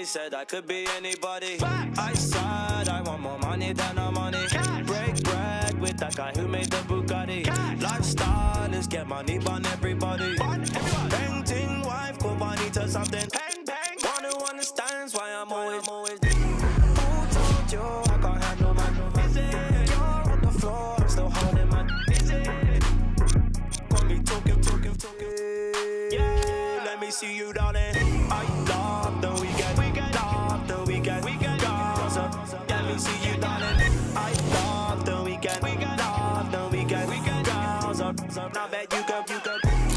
said I could be anybody. I said I want more money than I'm money. Break bread with that guy who made the Bugatti. Lifestyle is get money on everybody. Painting wife, call Bonita something. Bang, bang. One who understands why I'm always. Who told you I can't handle my You're on the floor, I'm still holding my Got me talking. Yeah, let me see you, darling. I love the weekend. Love the weekend. Gaza, let me see you, darling. I love the weekend. Love the weekend. Gaza, now bet you go.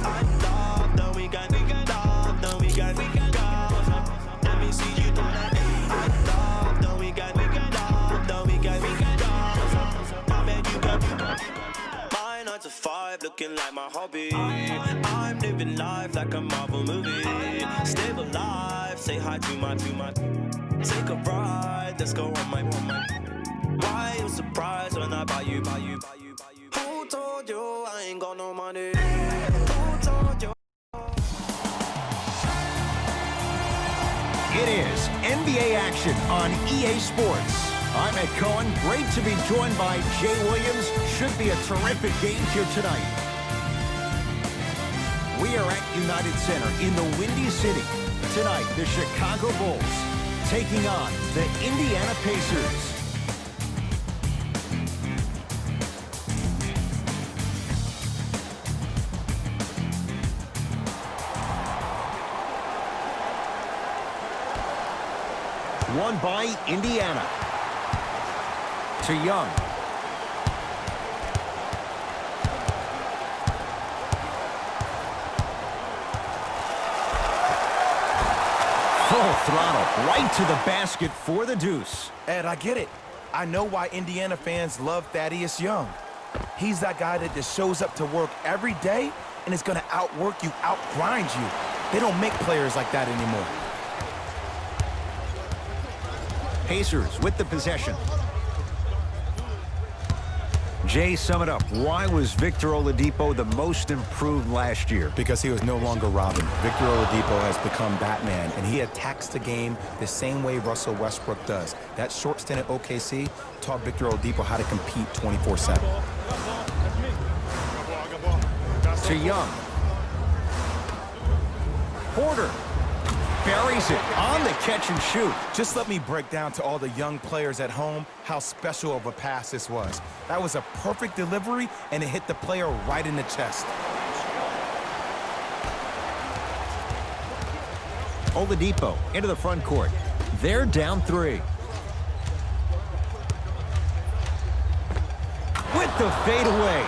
I love the weekend. Love the weekend. Gaza, let me see you, darling. I love the weekend. Love the weekend. Gaza, now bet you go. My 9 to 5 looking like my hobby. I'm living life like a Marvel movie. Stable life, say hi to my. Take a ride, let's go on my. Why you surprised when I buy you? Who told you I ain't got no money? Who told you? It is NBA action on EA Sports. I'm Ed Cohen. Great to be joined by Jay Williams. Should be a terrific game here tonight. We are at United Center in the Windy City. Tonight, the Chicago Bulls taking on the Indiana Pacers. Won by Indiana. To Young. Full throttle, right to the basket for the deuce. Ed, I get it. I know why Indiana fans love Thaddeus Young. He's that guy that just shows up to work every day and is going to outwork you, outgrind you. They don't make players like that anymore. Pacers with the possession. Jay, sum it up. Why was Victor Oladipo the most improved last year? Because he was no longer Robin. Victor Oladipo has become Batman, and he attacks the game the same way Russell Westbrook does. That short stint at OKC taught Victor Oladipo how to compete 24/7. To Young. Porter buries it on the catch and shoot. Just let me break down to all the young players at home how special of a pass this was. That was a perfect delivery, and it hit the player right in the chest. Oladipo into the front court. They're down 3. With the fadeaway.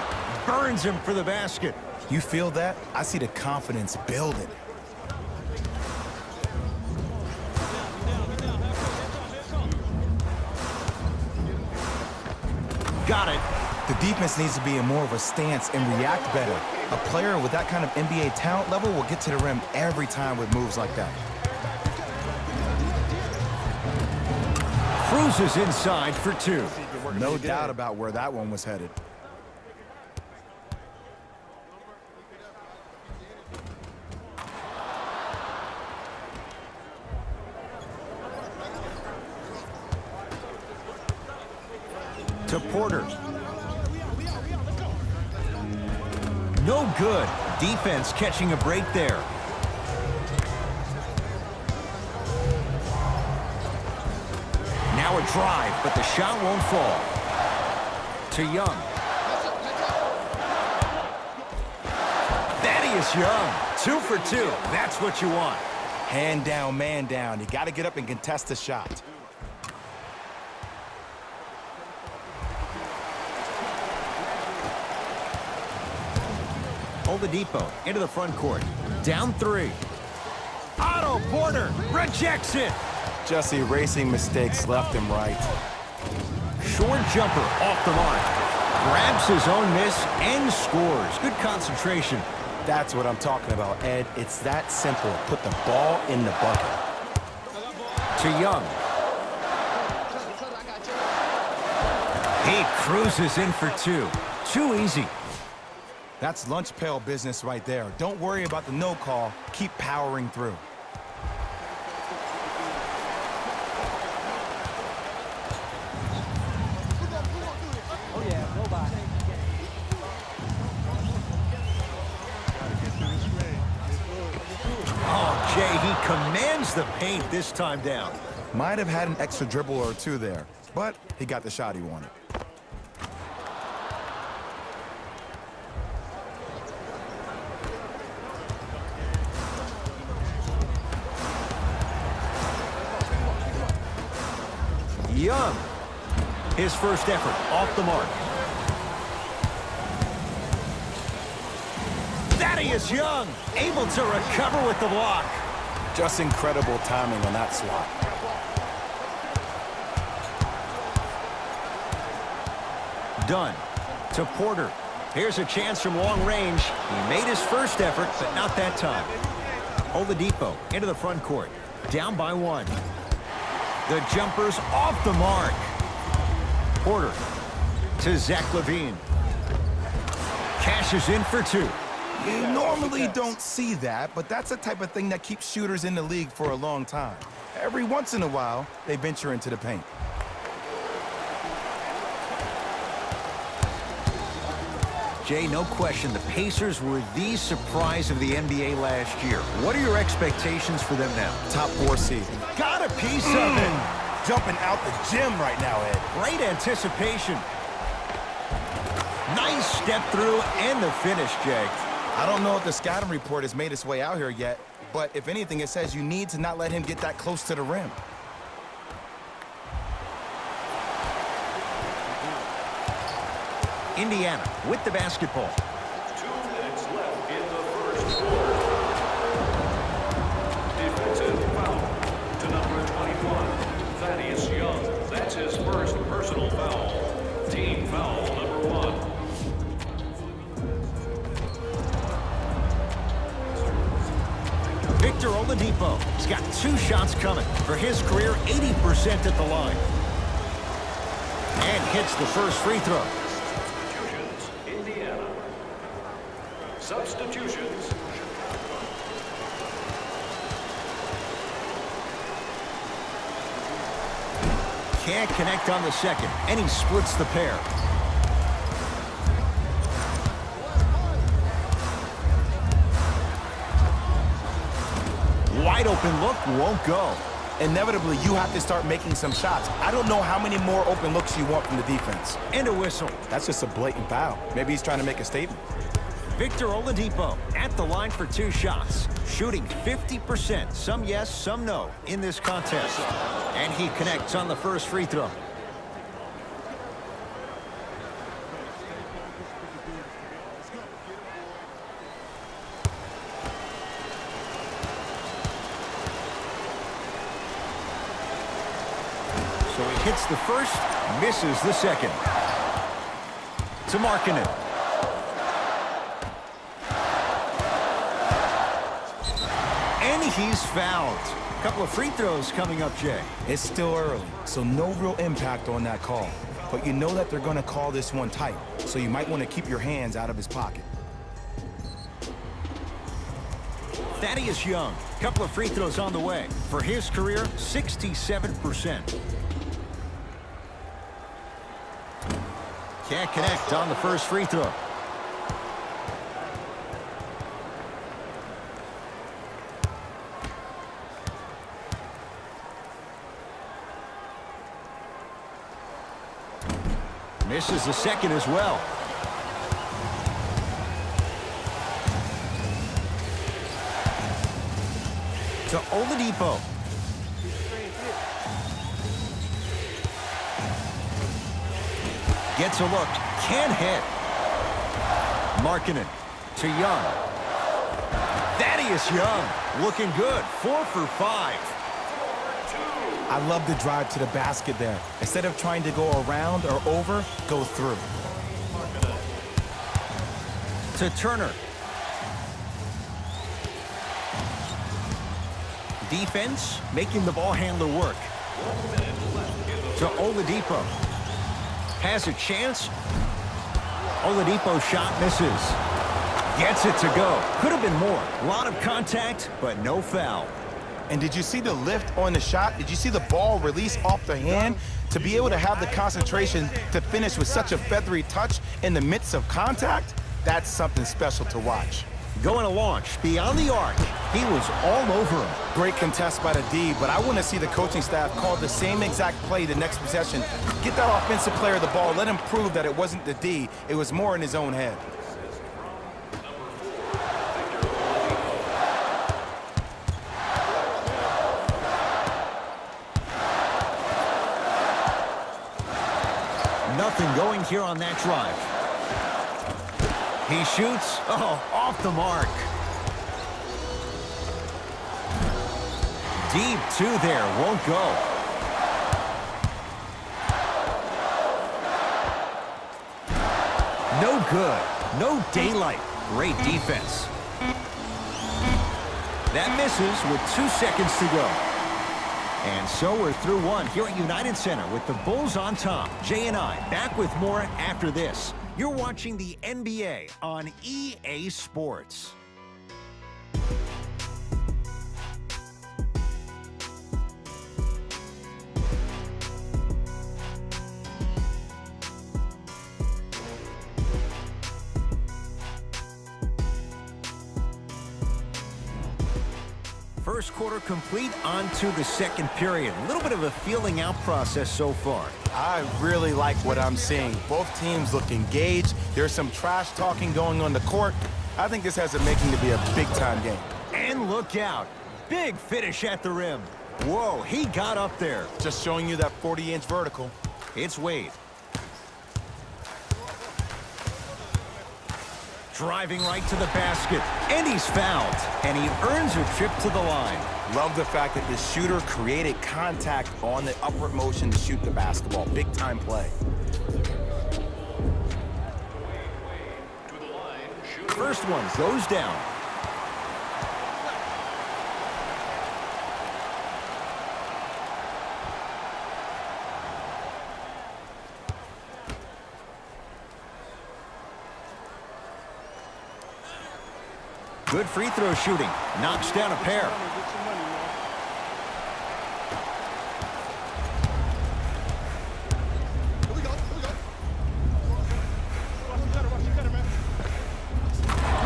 Burns him for the basket. You feel that? I see the confidence building. Got it. The defense needs to be in more of a stance and react better. A player with that kind of NBA talent level will get to the rim every time with moves like that. Cruises inside for 2. No doubt about where that one was headed. To Porter. No good. Defense catching a break there. Now a drive, but the shot won't fall. To Young. Thaddeus Young, 2 for 2. That's what you want. Hand down, man down. You got to get up and contest the shot. Oladipo into the front court. Down 3. Otto Porter rejects it. Just erasing mistakes left and right. Short jumper off the mark. Grabs his own miss and scores. Good concentration. That's what I'm talking about, Ed. It's that simple. Put the ball in the bucket. To Young. He cruises in for 2. Too easy. That's lunch pail business right there. Don't worry about the no call. Keep powering through. Jay, he commands the paint this time down. Might have had an extra dribble or two there, but he got the shot he wanted. Young, his first effort off the mark. Thaddeus Young, able to recover with the block. Just incredible timing on that swat. Dunn to Porter. Here's a chance from long range. He made his first effort, but not that time. Oladipo into the front court. Down by 1. The jumper's off the mark. Porter to Zach LaVine. Cashes in for 2. You normally don't see that, but that's the type of thing that keeps shooters in the league for a long time. Every once in a while, they venture into the paint. Jay, no question, the Pacers were the surprise of the NBA last year. What are your expectations for them now? Top 4 seed. Got a piece of it. Jumping out the gym right now, Ed. Great anticipation. Nice step through and the finish, Jay. I don't know if the scouting report has made its way out here yet, but if anything, it says you need to not let him get that close to the rim. Indiana with the basketball. 2 minutes left in the first quarter. Defensive foul to number 21, Thaddeus Young. That's his first personal foul. Team foul number 1. Victor Oladipo. He's got 2 shots coming. For his career, 80% at the line. And hits the first free throw. Substitutions, Indiana. Substitutions. Can't connect on the second, and he splits the pair. Wide open look, won't go. Inevitably, you have to start making some shots. I don't know how many more open looks you want from the defense. And a whistle. That's just a blatant foul. Maybe he's trying to make a statement. Victor Oladipo at the line for 2 shots. Shooting 50%, some yes, some no, in this contest. And he connects on the first free throw. So he hits the first, misses the second. To Markkanen. And he's fouled. A couple of free throws coming up, Jay. It's still early, so no real impact on that call. But you know that they're going to call this one tight, so you might want to keep your hands out of his pocket. Thaddeus Young, a couple of free throws on the way. For his career, 67%. Can't connect on the first free throw. Misses the second as well. To Oladipo. Gets a look. Can't hit. Markkanen to Young. Thaddeus Young looking good. 4 for 5. I love the drive to the basket there. Instead of trying to go around or over, go through. To Turner. Defense making the ball handler work. To Oladipo. Has a chance. Oladipo shot misses. Gets it to go. Could have been more. A lot of contact, but no foul. And did you see the lift on the shot? Did you see the ball release off the hand? To be able to have the concentration to finish with such a feathery touch in the midst of contact, that's something special to watch. Going to launch beyond the arc. He was all over him. Great contest by the D, but I want to see the coaching staff call the same exact play the next possession. Get that offensive player the ball. Let him prove that it wasn't the D. It was more in his own head. Nothing going here on that drive. He shoots. Oh, off the mark. Deep two there. Won't go. No good. No daylight. Great defense. That misses with 2 seconds to go. And so we're through one here at United Center with the Bulls on top. Jay and I back with more after this. You're watching the NBA on EA Sports. First quarter complete, on to the second period. A little bit of a feeling out process so far. I really like what I'm seeing. Both teams look engaged. There's some trash talking going on the court. I think this has a making to be a big-time game. And look out. Big finish at the rim. Whoa, he got up there. Just showing you that 40-inch vertical. It's Wade. Driving right to the basket, and he's fouled, and he earns a trip to the line. Love the fact that the shooter created contact on the upward motion to shoot the basketball. Big-time play. First one goes down. Good free throw shooting. Knocks down a pair.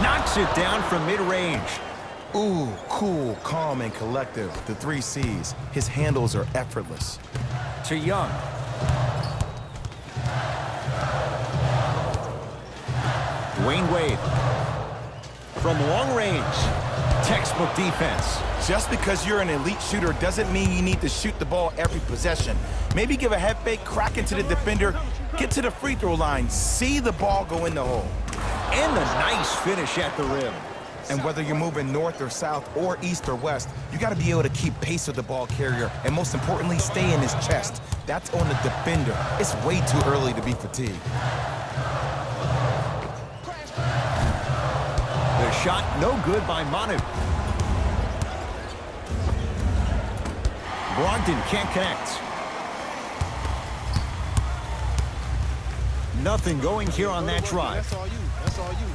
Knocks it down from mid-range. Ooh, cool, calm, and collective. The 3 C's. His handles are effortless. To Young. Dwayne Wade. From long range. Textbook defense. Just because you're an elite shooter doesn't mean you need to shoot the ball every possession. Maybe give a head fake, crack into the defender, get to the free throw line, see the ball go in the hole. And a nice finish at the rim. And whether you're moving north or south or east or west, you got to be able to keep pace with the ball carrier and most importantly, stay in his chest. That's on the defender. It's way too early to be fatigued. The shot no good by Manu. Brogdon can't connect. Nothing going here on that drive. That's all you. That's all you.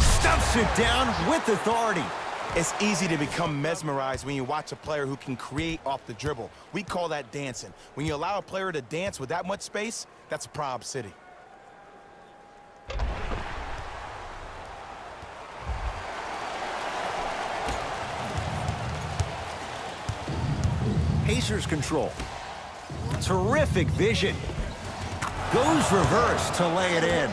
Stuffs it down with authority. It's easy to become mesmerized when you watch a player who can create off the dribble. We call that dancing. When you allow a player to dance with that much space, that's Prob City. Pacers control. Terrific vision. Goes reverse to lay it in.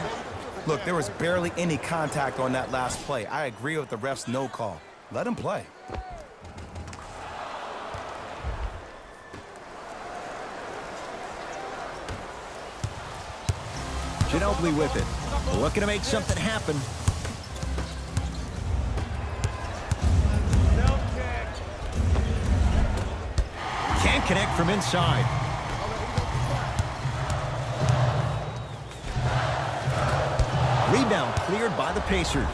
Look, there was barely any contact on that last play. I agree with the ref's no call. Let him play. Ginobili with it. Looking to make something happen. Can't connect from inside. Rebound cleared by the Pacers.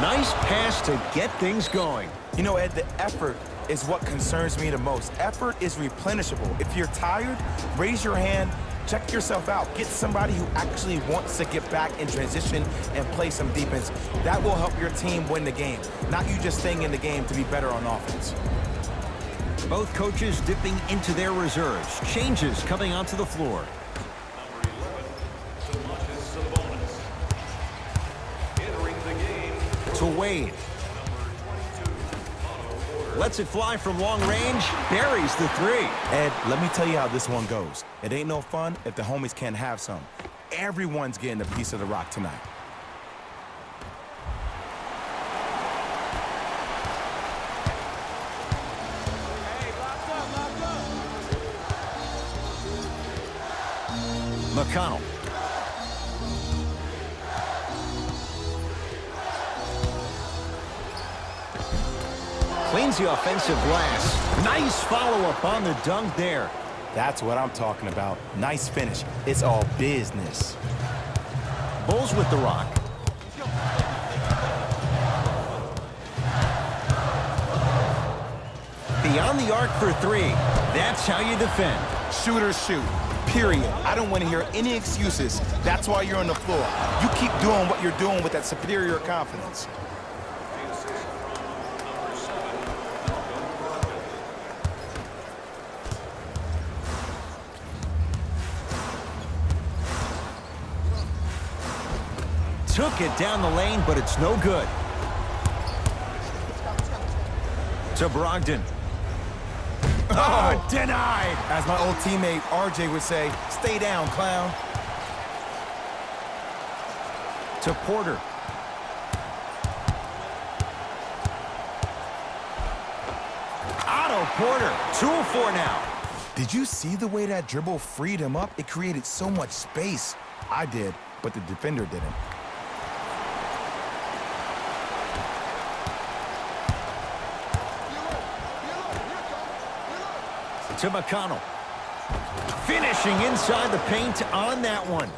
Nice pass to get things going. You know, Ed, the effort is what concerns me the most. Effort is replenishable. If you're tired, raise your hand, check yourself out. Get somebody who actually wants to get back in transition and play some defense. That will help your team win the game, not you just staying in the game to be better on offense. Both coaches dipping into their reserves. Changes coming onto the floor. Number 11, Domantas Sabonis. Entering the game, To Wade. number 22, Otto Porter. Lets it fly from long range. Buries the three. Ed, let me tell you how this one goes. It ain't no fun if the homies can't have some. Everyone's getting a piece of the rock tonight. McConnell. Cleans the offensive glass. Nice follow-up on the dunk there. That's what I'm talking about. Nice finish. It's all business. Bulls with the rock. Beyond the arc for three. That's how you defend. Shooters shoot. Period. I don't want to hear any excuses. That's why you're on the floor. You keep doing what you're doing with that superior confidence. The assist from number 7, Malcolm Brogdon. Took it down the lane, but it's no good. To Brogdon. Oh, denied. As my old teammate RJ would say, stay down, clown. To Porter. Otto Porter, 2-4 now. Did you see the way that dribble freed him up? It created so much space. I did, but the defender didn't. To McConnell. Finishing inside the paint on that one.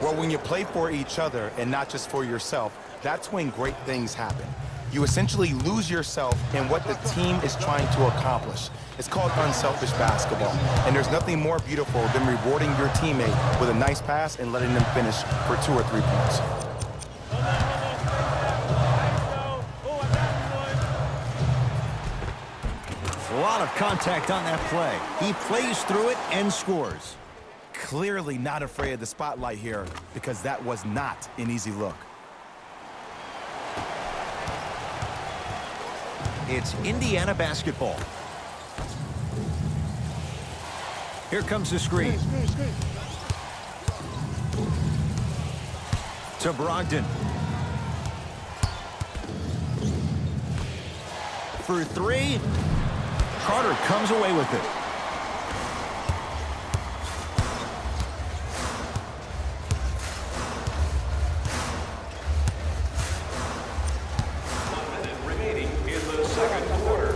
Well, when you play for each other and not just for yourself, that's when great things happen. You essentially lose yourself in what the team is trying to accomplish. It's called unselfish basketball. And there's nothing more beautiful than rewarding your teammate with a nice pass and letting them finish for 2 or 3 points. A lot of contact on that play. He plays through it and scores. Clearly not afraid of the spotlight here because that was not an easy look. It's Indiana basketball. Here comes the screen. To Brogdon. For three. Carter comes away with it. Remaining in the second quarter.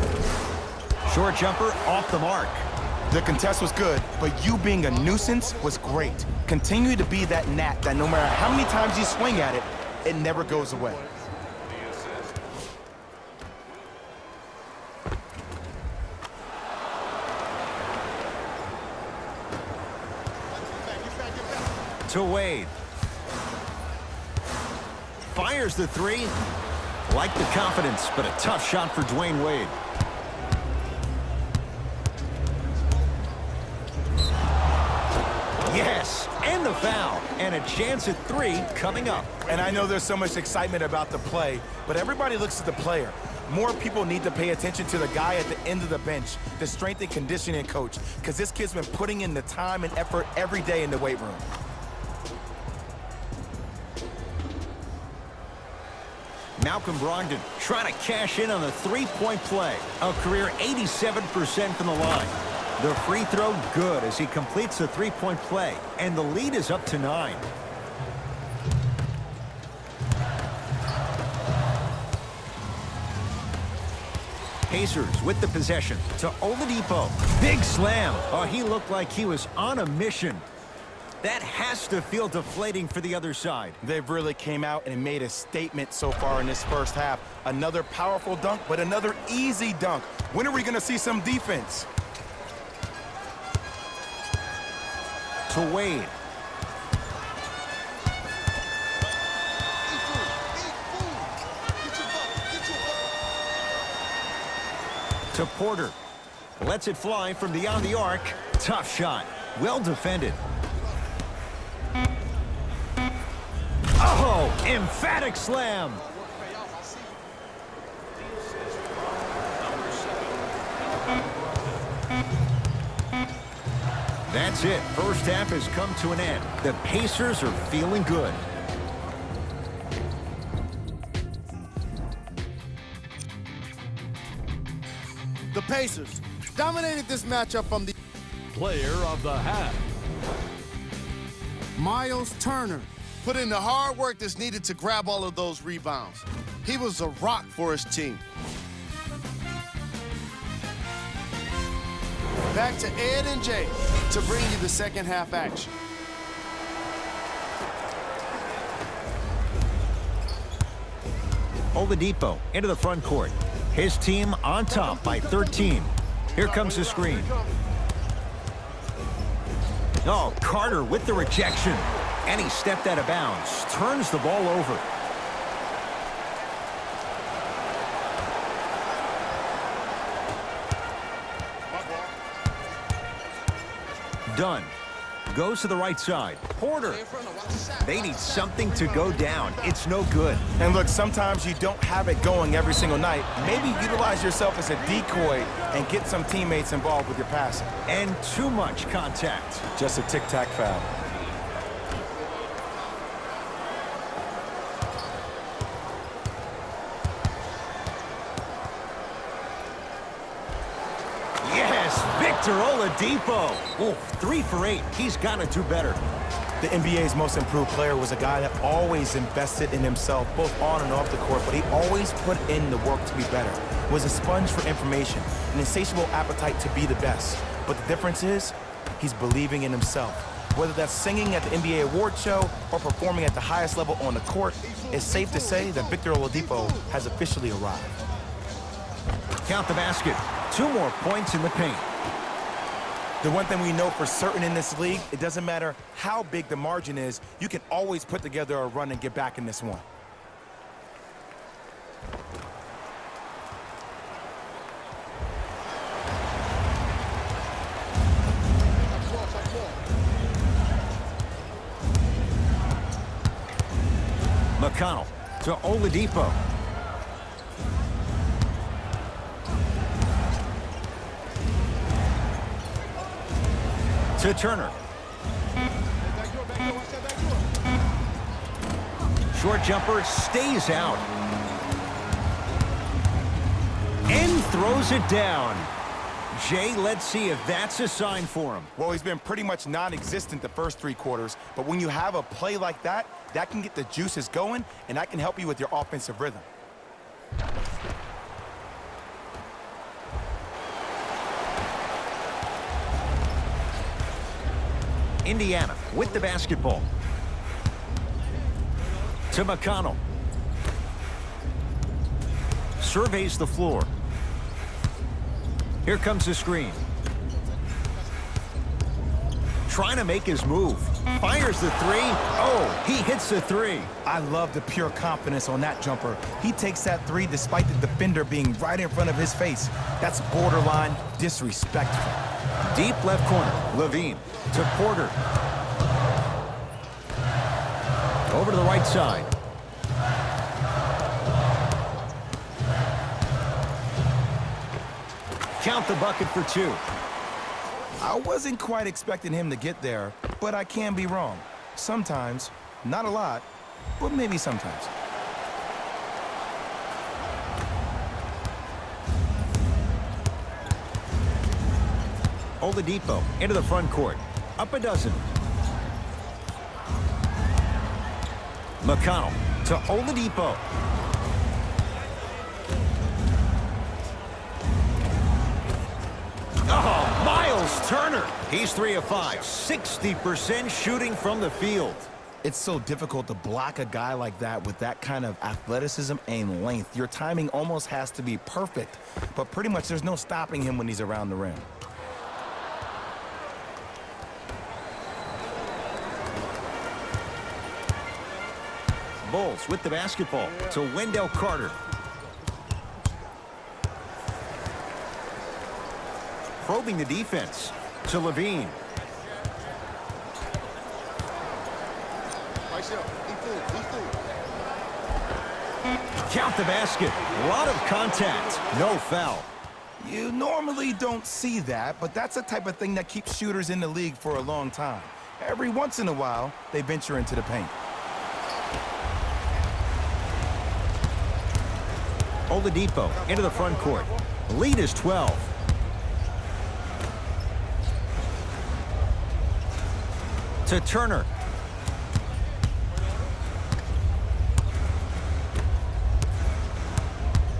Short jumper off the mark. The contest was good, but you being a nuisance was great. Continue to be that gnat that no matter how many times you swing at it, it never goes away. The assist. To Wade. Fires the three. Like the confidence, but a tough shot for Dwayne Wade. Yes, and the foul. And a chance at three coming up. And I know there's so much excitement about the play, but everybody looks at the player. More people need to pay attention to the guy at the end of the bench, the strength and conditioning coach, because this kid's been putting in the time and effort every day in the weight room. Malcolm Brogdon trying to cash in on the three-point play. A career 87% from the line. The free throw good as he completes the three-point play, and the lead is up to 9. Pacers with the possession to Oladipo. Big slam. Oh, he looked like he was on a mission. That has to feel deflating for the other side. They've really came out and made a statement so far in this first half. Another powerful dunk, but another easy dunk. When are we going to see some defense? To Wade. To to Porter. Lets it fly from beyond the arc. Tough shot. Well defended. Oh, emphatic slam. That's it. First half has come to an end. The Pacers are feeling good. The Pacers dominated this matchup from the Player of the half. Miles Turner put in the hard work that's needed to grab all of those rebounds. He was a rock for his team. Back to Ed and Jay to bring you the second half action. Oladipo into the front court. His team on top by 13. Here comes the screen. Oh, Carter with the rejection. And he stepped out of bounds. Turns the ball over. Dunn goes to the right side. Porter. They need something to go down. It's no good. And look, sometimes you don't have it going every single night. Maybe utilize yourself as a decoy and get some teammates involved with your passing. And too much contact. Just a tic-tac foul. Yes, Victor Oladipo. Oh, 3 for 8. He's got to do better. The NBA's most improved player was a guy that always invested in himself, both on and off the court, but he always put in the work to be better. Was a sponge for information, an insatiable appetite to be the best. But the difference is, he's believing in himself. Whether that's singing at the NBA award show or performing at the highest level on the court, it's safe to say that Victor Oladipo has officially arrived. Count the basket. 2 more points in the paint. The one thing we know for certain in this league, it doesn't matter how big the margin is, you can always put together a run and get back in this one. McConnell to Oladipo. To Turner. Short jumper stays out. And throws it down. Jay, let's see if that's a sign for him. Well, he's been pretty much non-existent the first 3 quarters, but when you have a play like that, that can get the juices going, and that can help you with your offensive rhythm. Indiana with the basketball. To McConnell. Surveys the floor. Here comes the screen. Trying to make his move. Fires the 3. Oh, he hits the 3. I love the pure confidence on that jumper. He takes that 3 despite the defender being right in front of his face. That's borderline disrespectful. Deep left corner. Levine to Porter. Over to the right side. Count the bucket for 2. I wasn't quite expecting him to get there, but I can be wrong. Sometimes, not a lot, but maybe sometimes. Oladipo into the front court. Up a dozen. McConnell to Oladipo. Oh, Miles Turner. He's 3 of 5. 60% shooting from the field. It's so difficult to block a guy like that with that kind of athleticism and length. Your timing almost has to be perfect, but pretty much there's no stopping him when he's around the rim. Bulls with the basketball to Wendell Carter. probing the defense. To Levine. Count the basket. A lot of contact. No foul. You normally don't see that, but that's the type of thing that keeps shooters in the league for a long time. Every once in a while, they venture into the paint. Oladipo into the front court. Lead is 12. To Turner.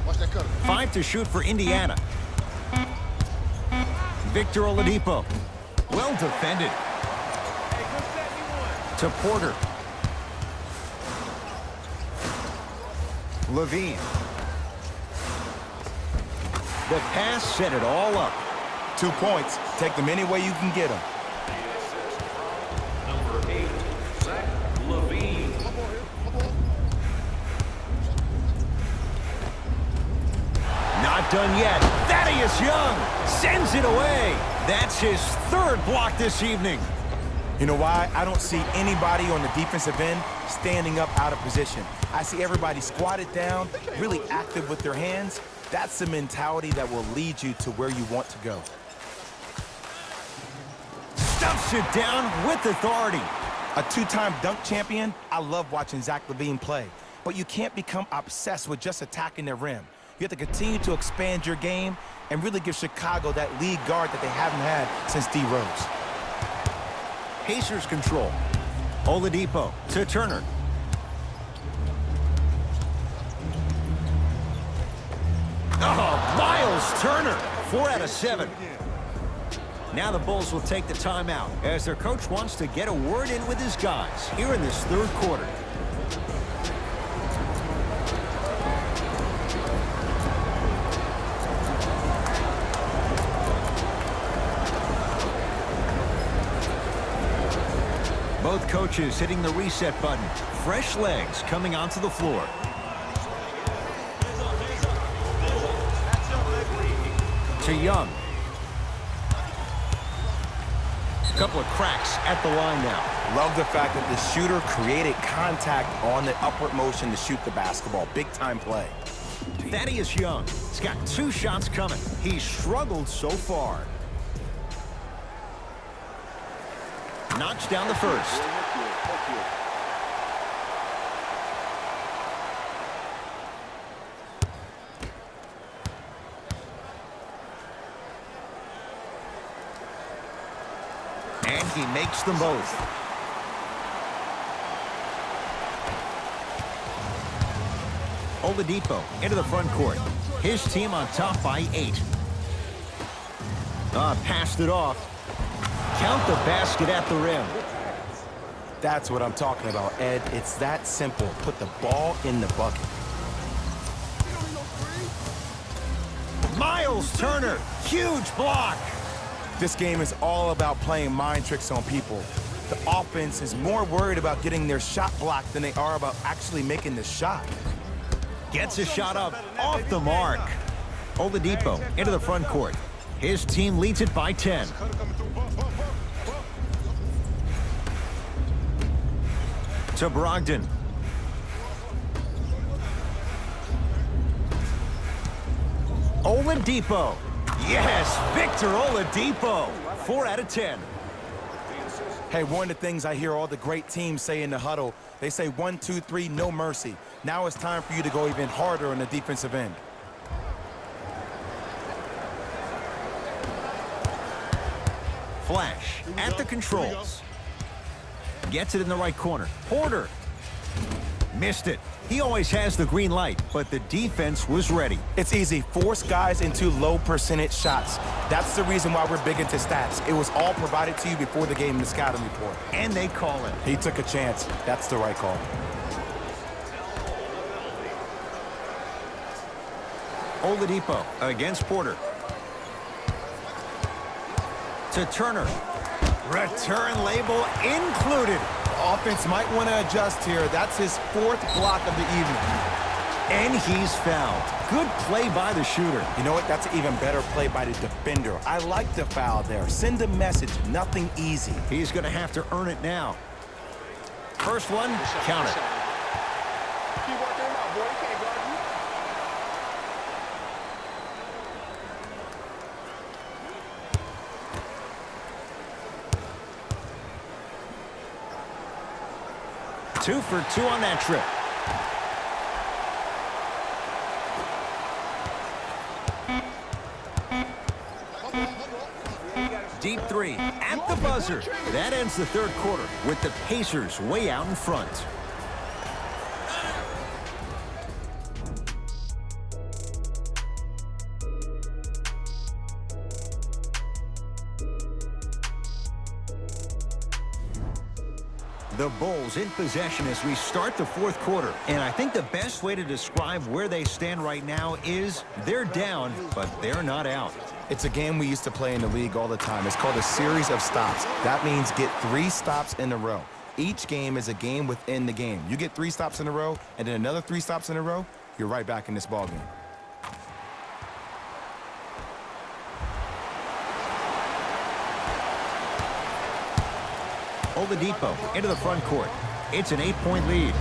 Watch that cutter. 5 to shoot for Indiana. Victor Oladipo. Well defended. To Porter. Levine. The pass set it all up. 2 points. Take them any way you can get them. Number 8, Zach LaVine. Not done yet. Thaddeus Young sends it away. That's his 3rd block this evening. You know why? I don't see anybody on the defensive end standing up out of position. I see everybody squatted down, really active with their hands. That's the mentality that will lead you to where you want to go. Stuffs it down with authority. A 2-time dunk champion, I love watching Zach LaVine play. But you can't become obsessed with just attacking the rim. You have to continue to expand your game and really give Chicago that lead guard that they haven't had since D. Rose. Pacers control. Oladipo to Turner. Oh, Miles Turner. 4 out of 7. Now the Bulls will take the timeout as their coach wants to get a word in with his guys here in this 3rd quarter. Both coaches hitting the reset button. Fresh legs coming onto the floor. To Young. A couple of cracks at the line now. Love the fact that the shooter created contact on the upward motion to shoot the basketball. Big-time play. Thaddeus Young. He's got 2 shots coming. He's struggled so far. Knocks down the first. And he makes them both. Oladipo into the front court. His team on top by 8. Passed it off. Count the basket at the rim. That's what I'm talking about, Ed. It's that simple. Put the ball in the bucket. Miles Turner, huge block. This game is all about playing mind tricks on people. The offense is more worried about getting their shot blocked than they are about actually making the shot. Gets a shot up off the mark. Oladipo into the front court. His team leads it by 10. To Brogdon. Oladipo. Yes, Victor Oladipo. 4 out of 10. Hey, one of the things I hear all the great teams say in the huddle, they say 1, 2, 3, no mercy. Now it's time for you to go even harder on the defensive end. Flash at the controls. Gets it in the right corner. Porter. Missed it. He always has the green light, but the defense was ready. It's easy. Force guys into low percentage shots. That's the reason why we're big into stats. It was all provided to you before the game in the scouting report. And they call it. He took a chance. That's the right call. Oladipo against Porter. To Turner. Return label included. Offense might want to adjust here. That's his 4th block of the evening. And he's fouled. Good play by the shooter. You know what? That's an even better play by the defender. I like the foul there. Send a message. Nothing easy. He's going to have to earn it now. First one, count it. Keep working him out, boy. He can't guard you. Two for two on that trip. Deep three at the buzzer. That ends the third quarter with the Pacers way out in front. The Bulls in possession as we start the fourth quarter. And I think the best way to describe where they stand right now is they're down, but they're not out. It's a game we used to play in the league all the time. It's called a series of stops. That means get 3 stops in a row. Each game is a game within the game. You get 3 stops in a row, and then another 3 stops in a row, you're right back in this ball game. Oladipo into the front court. It's an 8-point lead.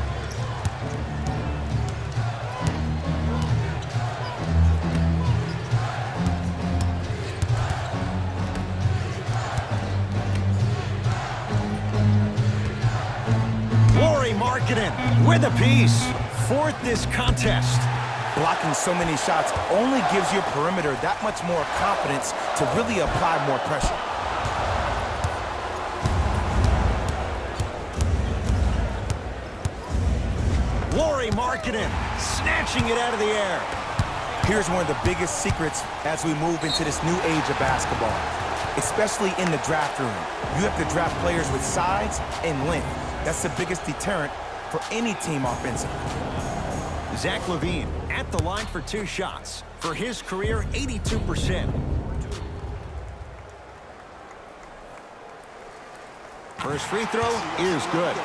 Lauri Markkanen with a piece. Fourth this contest. Blocking so many shots only gives your perimeter that much more confidence to really apply more pressure. Lauri Markkanen snatching it out of the air. Here's one of the biggest secrets as we move into this new age of basketball, especially in the draft room. You have to draft players with size and length. That's the biggest deterrent for any team offensively. Zach LaVine at the line for 2 shots. For his career, 82%. First free throw is good.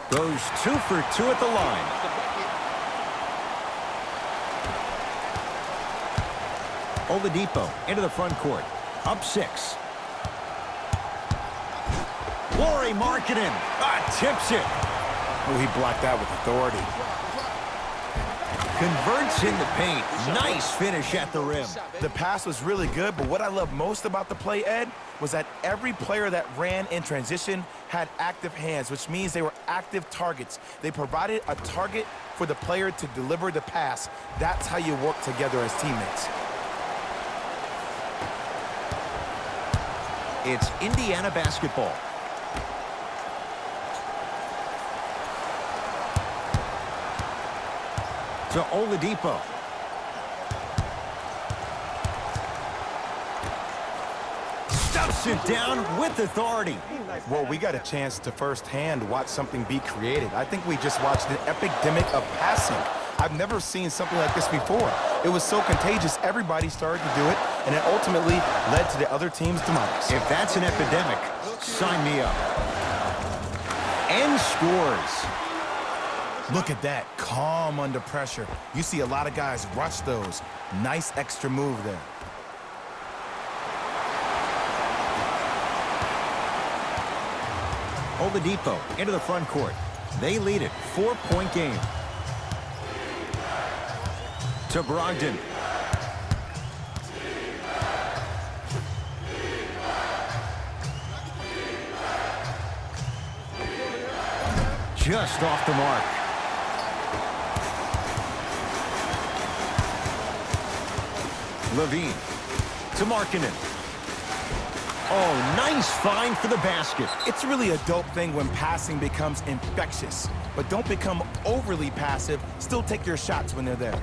Goes 2 for 2 at the line. Oladipo into the front court. Up 6. Lauri Markkanen tips it. Oh, he blocked that with authority. Converts in the paint. Nice finish at the rim. The pass was really good, but what I love most about the play, Ed, was that every player that ran in transition had active hands, which means they were active targets. They provided a target for the player to deliver the pass. That's how you work together as teammates. It's Indiana basketball. To Oladipo. Stuffs it down with authority. Well, we got a chance to firsthand watch something be created. I think we just watched an epidemic of passing. I've never seen something like this before. It was so contagious, everybody started to do it, and it ultimately led to the other team's demise. If that's an epidemic, sign me up. And scores. Look at that, calm under pressure. You see a lot of guys rush those. Nice extra move there. Oladipo into the front court. They lead it, 4-point game. To Brogdon. Just off the mark. LaVine to Markkanen. Oh, nice find for the basket. It's really a dope thing when passing becomes infectious. But don't become overly passive. Still take your shots when they're there.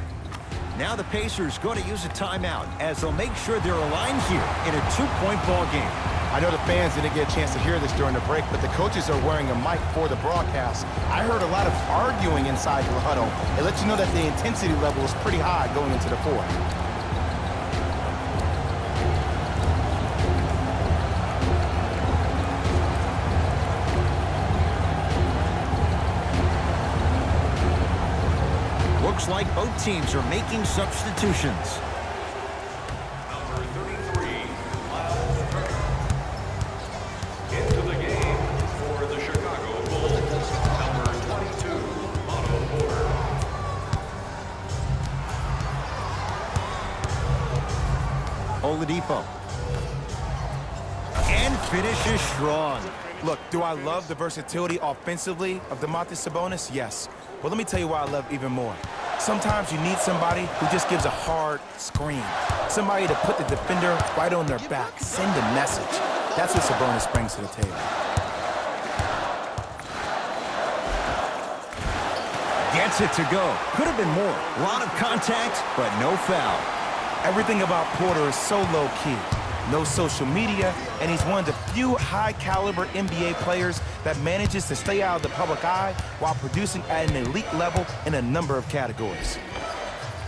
Now the Pacers going to use a timeout as they'll make sure they're aligned here in a 2-point ball game. I know the fans didn't get a chance to hear this during the break, but the coaches are wearing a mic for the broadcast. I heard a lot of arguing inside the huddle. It lets you know that the intensity level is pretty high going into the fourth. Looks like both teams are making substitutions. Number 33, Miles Turner. Into the game for the Chicago Bulls, number 22, Otto Porter. Oladipo. And finishes strong. Look, do I love the versatility offensively of Domantas Sabonis? Yes. But let me tell you why I love even more. Sometimes you need somebody who just gives a hard screen. Somebody to put the defender right on their back, send a message. That's what Sabonis brings to the table. Gets it to go. Could have been more. A lot of contact, but no foul. Everything about Porter is so low-key. No social media, and he's one of the few high-caliber NBA players that manages to stay out of the public eye while producing at an elite level in a number of categories.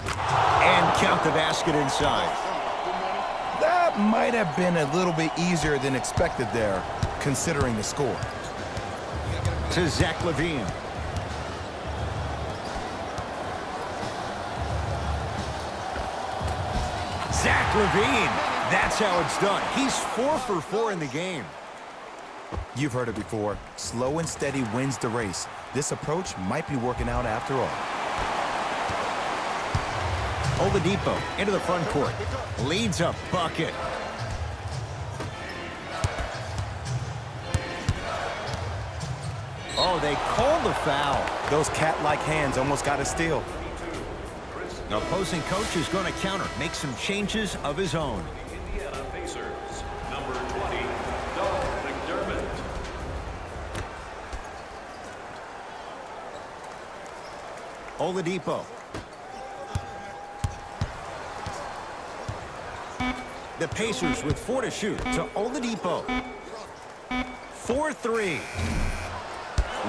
And count the basket inside. That might have been a little bit easier than expected there, considering the score. To Zach LaVine. Zach LaVine. That's how it's done. He's 4 for 4 in the game. You've heard it before. Slow and steady wins the race. This approach might be working out after all. Oladipo into the front court. Leads a bucket. Oh, they called the foul. Those cat-like hands almost got a steal. The opposing coach is going to counter, make some changes of his own. Indiana Pacers, number 20, Doug McDermott. Oladipo. The Pacers with 4 to shoot to Oladipo. 4-3.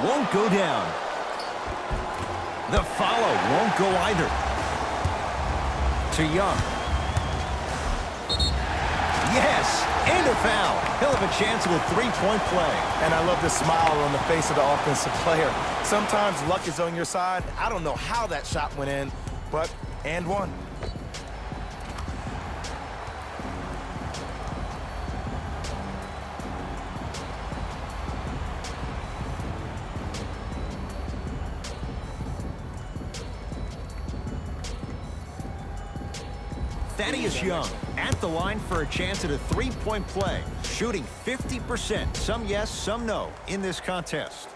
Won't go down. The follow won't go either. To Young. Yes, and a foul. He'll have a chance at a three-point play. And I love the smile on the face of the offensive player. Sometimes luck is on your side. I don't know how that shot went in, but and one. Thaddeus Young at the line for a chance at a three-point play, shooting 50%, some yes, some no, in this contest.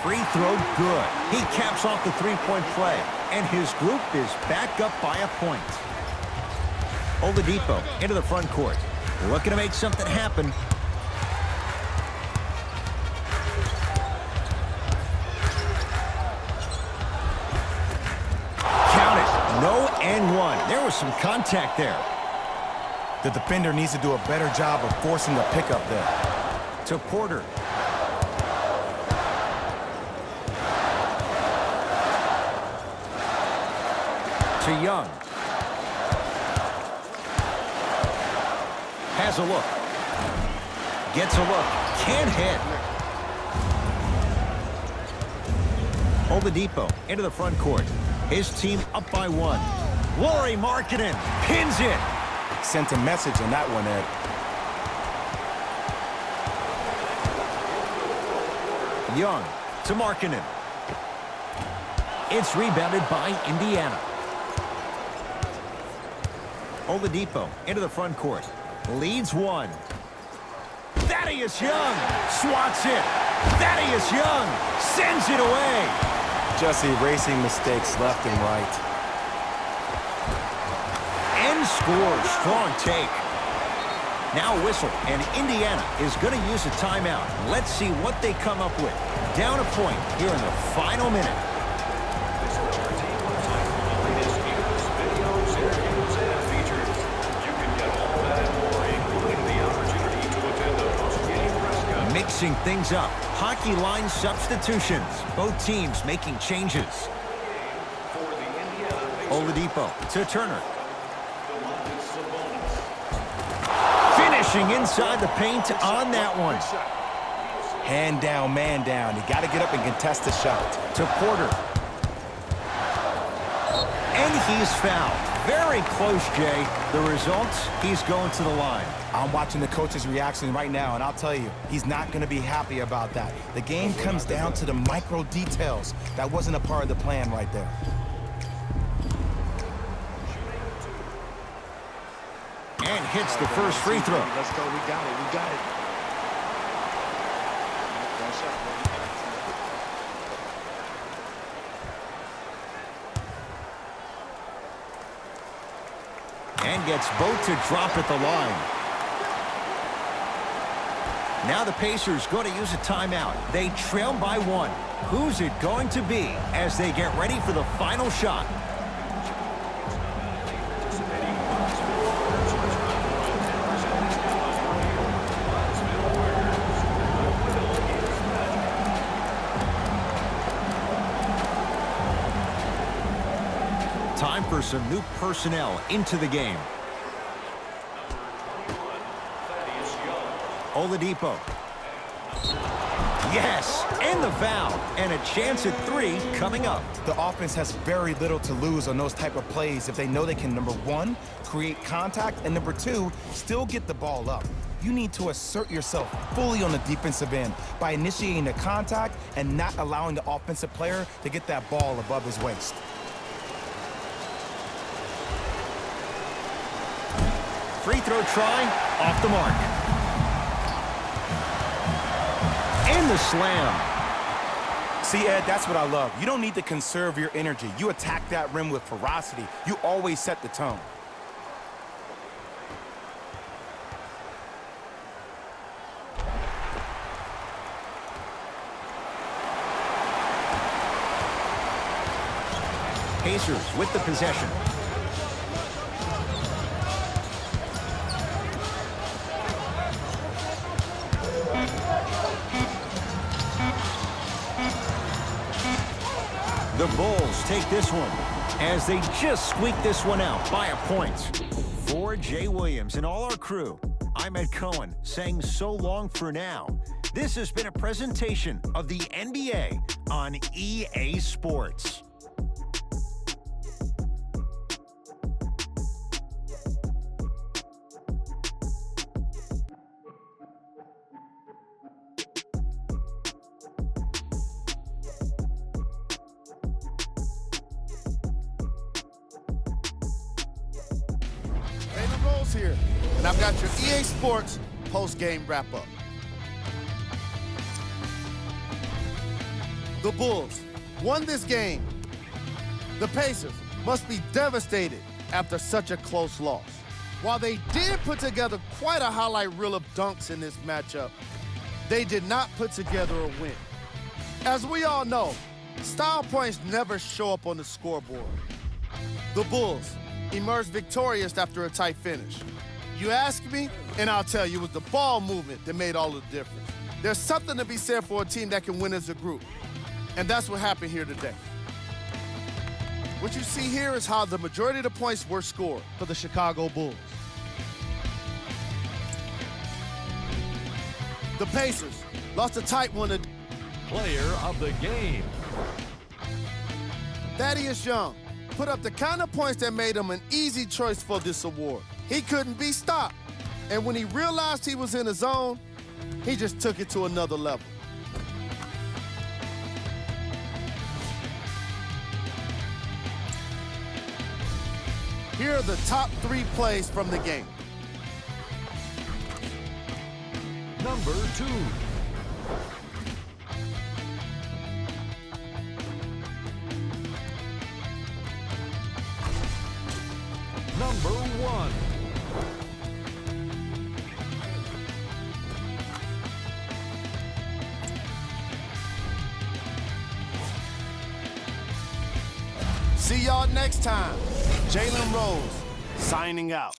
Free throw good. He caps off the three-point play, and his group is back up by a point. Oladipo into the front court, looking to make something happen. No and one. There was some contact there. The defender needs to do a better job of forcing a pickup there. To Porter. To Young. Has a look. Gets a look. Can't hit. Oladipo into the front court. His team up by 1. Lauri Markkanen pins it. Sent a message on that one, Ed. Young to Markkanen. It's rebounded by Indiana. Oladipo into the front court. Leads 1. Thaddeus Young swats it. Thaddeus Young sends it away. Just erasing mistakes left and right. And scores. Strong take. Now a whistle, and Indiana is going to use a timeout. Let's see what they come up with. Down a point here in the final minute. Visit our team website for the latest news, videos, interviews, and features. You can get all that and more, including the opportunity to attend a post-game press conference. Mixing things up. Hockey line substitutions. Both teams making changes. For the Indiana Pacers, Oladipo to Turner. Domantas Sabonis. Finishing inside the paint on that one. Hand down, man down. You got to get up and contest the shot. To Porter. And he's fouled. Very close, Jay. The results, he's going to the line. I'm watching the coach's reaction right now, and I'll tell you, he's not going to be happy about that. The game comes down to the micro details. That wasn't a part of the plan right there. And hits the first free throw. Let's go. We got it. We got it. One shot, And gets both to drop at the line. Now the Pacers going to use a timeout. They trail by 1. Who's it going to be as they get ready for the final shot? Time for some new personnel into the game. Oladipo. Yes, and the foul. And a chance at 3 coming up. The offense has very little to lose on those type of plays if they know they can, number 1, create contact, and number 2, still get the ball up. You need to assert yourself fully on the defensive end by initiating the contact and not allowing the offensive player to get that ball above his waist. Free throw try, off the mark. And the slam. See, Ed, that's what I love. You don't need to conserve your energy. You attack that rim with ferocity. You always set the tone. Pacers with the possession. The Bulls take this one as they just squeak this one out by a point. For Jay Williams and all our crew, I'm Ed Cohen saying so long for now. This has been a presentation of the NBA on EA Sports. Here, and I've got your EA Sports post-game wrap-up. The Bulls won this game. The Pacers must be devastated after such a close loss. While they did put together quite a highlight reel of dunks in this matchup, they did not put together a win. As we all know, style points never show up on the scoreboard. The Bulls emerged victorious after a tight finish. You ask me, and I'll tell you, it was the ball movement that made all the difference. There's something to be said for a team that can win as a group, and that's what happened here today. What you see here is how the majority of the points were scored for the Chicago Bulls. The Pacers lost a tight one to Player of the game. Thaddeus Young put up the kind of points that made him an easy choice for this award. He couldn't be stopped. And when he realized he was in the zone, he just took it to another level. Here are the top 3 plays from the game. Number 2. Number 1. See y'all next time. Jalen Rose signing out.